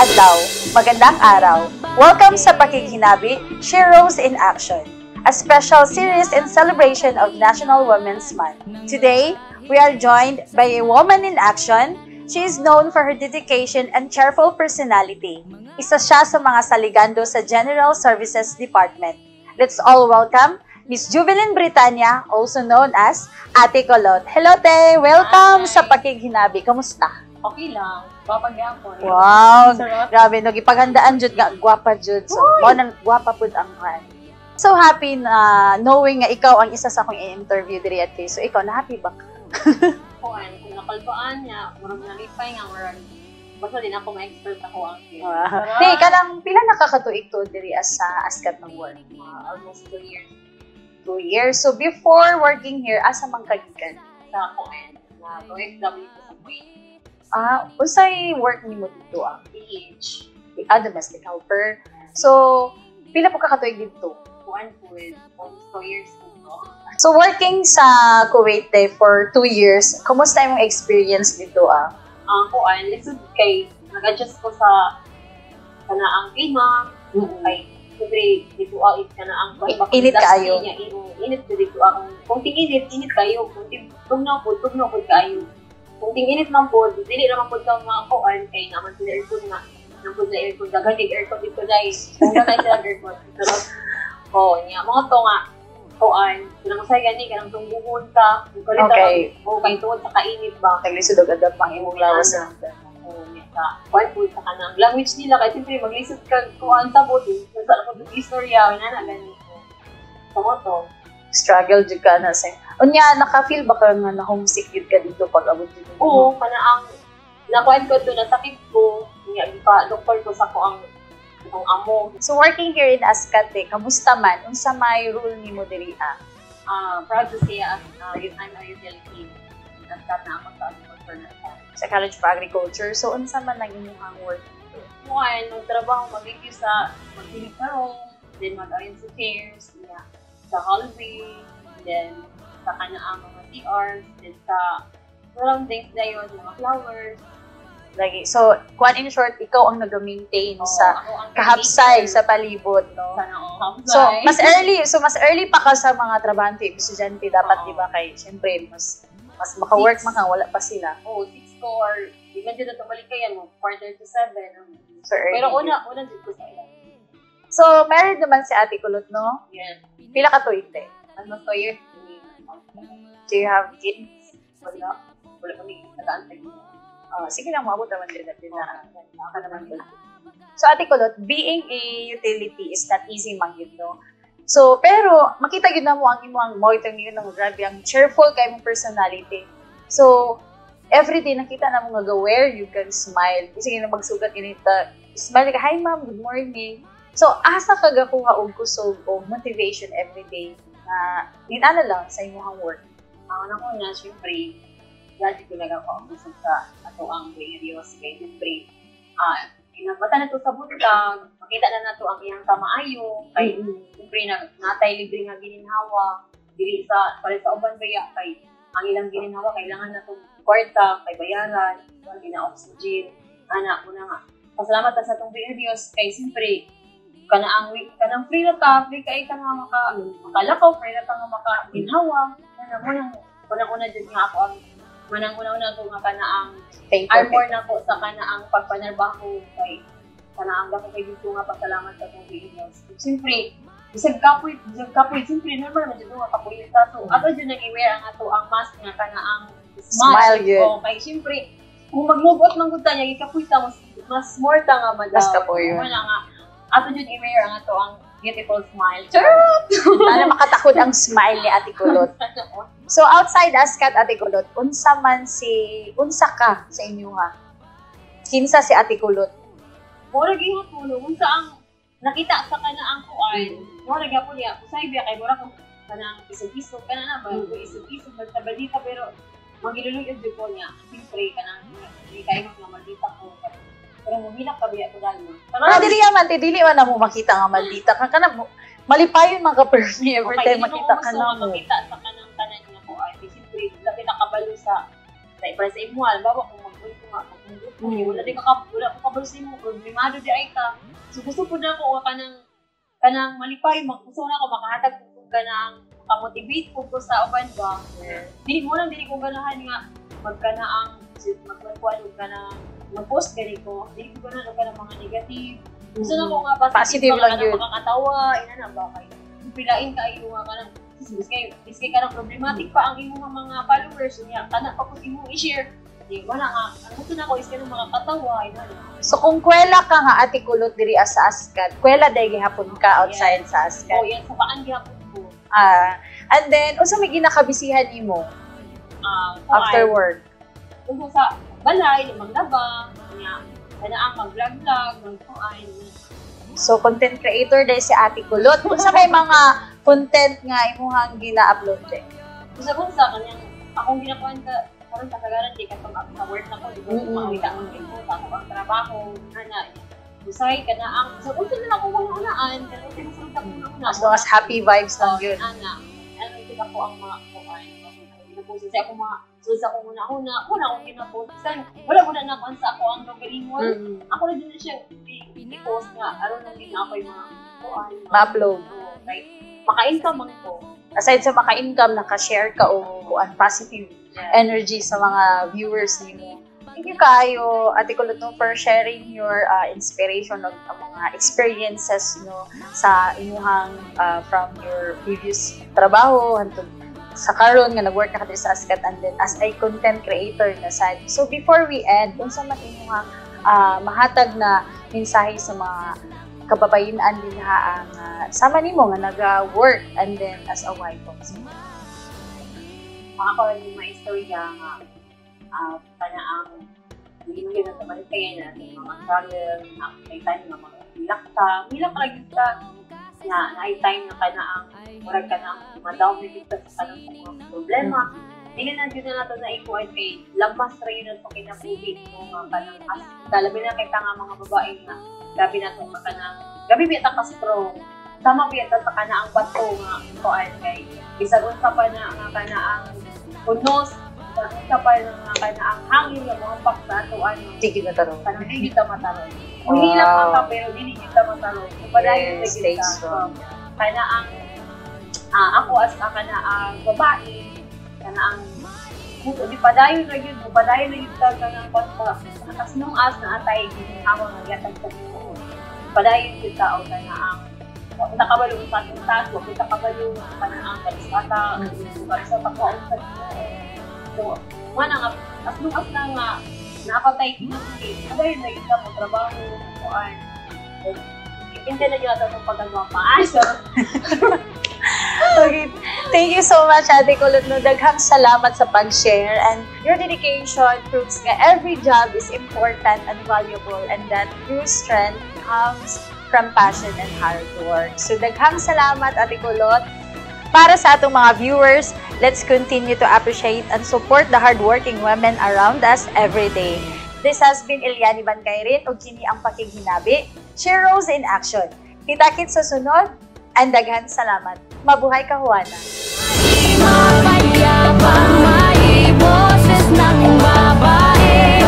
adlaw, magandang araw. Welcome sa Pakighinabi, She Rose in Action, a special series in celebration of National Women's Month. Today, we are joined by a woman in action. She is known for her dedication and cheerful personality. Isa siya sa mga saligando sa General Services Department. Let's all welcome Miss Juvelyn Britania, also known as Ate Kulot. Hello, Te! Welcome sa Pakighinabi. Kamusta? Okay lang. Papag-yapon. Wow! Grabe, nagipaghandaan jud nga gwapa jud. So, nang gwapa pud ang kan. So happy na knowing nga ikaw ang isa sa akong i-interview diri at kay. So ikaw na happy ba ka? Kung nakalbaan niya, murag nalipay nga murag basta din ako ma-expert ako ang kid. Di, kanang pila nakakatuig to diri as sa askat ng work? Almost 2 years 2 years. So before working here, asa man kagikan? sa Coen. OFW ko sa Coen. Unsay work nimo dito PH. Domestic helper. So, pila po kakatuig dito? Coen with almost 2 years ko. So, working sa Kuwait for 2 years, kumusta yung experience dito Coen, lisod kay nag-adjust ko sa kanaang klima. Kay siyempre, dito it ka na ang init kaayo. Init ko dito ang kung init kayo. Kung tugnaw po kayo. Kung init man po, dili naman po ka mga Coen, kay naman sila aircon nga. Naman sila aircon, gaganig aircon dito dahil. Kung na tayo sila aircon. Pero, mga to nga, Coen, kanang masaya gani, kanang tungguhon ka. Okay. Kay tuwod sa kainit ba? Naglisod og adap pang imong lawas na. Kuan po sa kanang language nila, kaya siyempre maglisod ka kuan sa buto. Nasa ako sa istorya, inana gani. Kamoto. Struggle jud ka na sa. Unya, naka-feel ba ka nga na homesick jud ka dito pag abot dito? Oo, kanaang nakuan ko to na sakit ko. Nga pa doktor ko sa ko ang amo. So working here in Ascate, kamusta man? Unsa may role nimo diri Proud to say I'm a utility. Nagkat na ako sa agriculture na sa College of Agriculture. So unsa man ang imong work dito? Kuan, nagtrabaho mag-review sa magdilig karong, then mag-arrange sa chairs, sa hallway, then sa kanaang mga CRs, then sa surroundings na yun, mga flowers. Lagi. So, kuan in short, ikaw ang nag-maintain sa kahapsay sa palibot, no? So, mas early pa ka sa mga trabahante, estudyante dapat, di ba, kay siyempre mas maka-work man ka, wala pa sila. 6 ko or di man dito balik kayan mo, 6:45 to 7. So, early. Pero una dito sa ilan. So, married naman si Ate Kulot, no? Yes. Pila ka tuig, te? Almost 2 years. Do you have kids? Wala kami nag-aantay. Sige lang, maabot naman din natin na. So, Ate Kulot, being a utility is not easy man yun, no? So, pero, makita yun na mo ang imong moitong yun ng grabe, ang cheerful kay mong personality. So, everyday nakita na mo nga where you can smile. Sige na magsugat inita, smile ka, hi ma'am, good morning. So, asa ka gakuha og kusog o motivation everyday na inana lang sa imong work? Ako na, syempre, dati ko lang ako ang gusto sa ato ang various kay siyempre. Inabata na to sa butang, makita na nato ang iyang kamaayo, kay siyempre natay libre nga gininhawa, dili sa para sa uban baya kay ang ilang gininhawa kailangan na tong kwarta, kay bayaran, gina-oxygen, anak mo na nga. Pasalamat sa itong videos kay siyempre, kanang free na ka, free ka nga makalakaw, free na ka nga makaginhawa. Unang-una dyan nga ako ang manang-una ko nga kanaang armor na ko sa kanaang pagpanarbaho kay kanaang dako kay dito nga pasalamat sa itong videos. Siyempre, bisag kapoy, siyempre normal naman dito nga kapoy ta. So, ato dyan nag-i-wear ang ato ang mask nga kanaang smile yun. Kay siyempre, kung mag-move-out lang gud ta niya ikapoy ta mas more ta nga madaw. Mas kapoy yun. Wala nga ato dyan i-wear ang ato ang beautiful smile. Charot! Sana makatakod ang smile ni Ate Kulot. So outside Ascat, Ate Kulot, unsa ka sa inyo ha? Kinsa si Ate Kulot? Mura gihapon unsa ang nakita sa kanaang kuan. Mura gyapon ya, usay biya kay mura kung kanang isog-isog kana na ba, isog-isog magtabadita pero magiluluyod jud ko niya. Siyempre kanang di kay nga maldita ko. Pero mumilak ka biya ko dali. Dili man, dili man na mo makita nga maldita ka kana malipayon man ka permi every time makita ka na mo. Makita sa kanang tanan nga ko ay siyempre labi na kabalo sa para sa imo halimbawa kung mag-uwi ko nga kung kuya, wala ko kabalusin mo, problemado di ay ka. So gusto po na ako kanang malipay, gusto na ako makahatag ko kanang motivate ko sa uban ba. Dili ko ganahan nga magkanaang magkuan ka na mag-post gani ko. Dili ko ganahan ka ng mga negative. Gusto na ko nga positive lang yun. Makakatawa, ina na ba kayo. Pilain ka iyo nga kanang biskay ka ng problematic pa ang imong mga followers niya. Kana pa pud imong i-share. Di wala nga, ang gusto na ko is kanang makakatawa, ina na. So kung kwela ka nga Ate Kulot diri sa Askat, kwela dahil gihapon ka outside sa Askat. Oh, yan sa paan gihapon ko. And then unsa may ginakabisihan nimo after work? Kung sa balay, maglaba, niya, kanaang mag-vlog-vlog, mag-kuan. So content creator dahil si Ate Kulot. Unsa may mga content nga imuhang gina-upload din? Sa kanyang akong ginakuan ka karon kasagaran di ka sa work na ko, di ba? Makita ang info sa akong trabaho, ana. Usay kana ang so unsa na ako unaan, kana unsa na ako una. As long as happy vibes lang yun. Ana. Ano ito ako ang mga kuan. Ginapost sa ako mga sa akong una akong ginapost. Wala mo na nakuan sa ako ang galingon. Ako na din siya i-post nga aron lang din ako yung mga kuan. Ma-upload. Like maka-income man ko. Aside sa maka-income, naka-share ka o positive energy sa mga viewers nimo. Thank you kayo, Ate Kulot, no, for sharing your inspiration of mga experiences no sa imuhang from your previous trabaho hantod sa karon nga nag-work na ka sa Askat and then as a content creator na side. So before we end, unsa man imuhang mahatag na mensahe sa mga kababayan din ha ang sama nimo nga naga-work and then as a wife also. Ako yung mga istorya nga kana ang hindi mo yun ang tamalitayan natin mga struggle, may time na mga milak lagi ka na ay time na kana ang murag ka na ang ma-down na dito sa kanang mga problema. Hindi na dito na natin na ikuan kay lampas rin yun sa kinapubig mo mga kanang labi na kay nga mga babae na gabi na itong kanang gabi bita ka strong sama bita sa kana ang bato nga ikuan kay isagun ka pa na nga kana ang unos sa pa nga kana ang hangin nga mga paksa to ano sige na tanong kanang hindi kita matalon hilak ka pero hindi kita matalon padayon na kita kana ang ako as kana ang babae kana ang di padayon na yun ka kana pagka as nung as na atay ginhawa nga yatag sa ko padayon kita o kana ang kita kabalo sa tuntas o kita kabalo kana ang kalisata sa takwaon sa so mana nga as nung as na nga nakatay kinukit padayon na kita mo trabaho kuan hindi na yun ito itong pagagawa pa Okay. Thank you so much, Ate Kulot. No, daghang salamat sa pag-share and your dedication proves nga every job is important and valuable and that true strength comes from passion and hard work. So, daghang salamat, Ate Kulot. Para sa atong mga viewers, let's continue to appreciate and support the hardworking women around us every day. This has been Eliani Bancayrin ug kini ang Pakighinabi, Sheroes in Action. Kita-kits sa sunod. And daghan salamat. Mabuhay ka, Juana. Mapayapang may boses ng babae.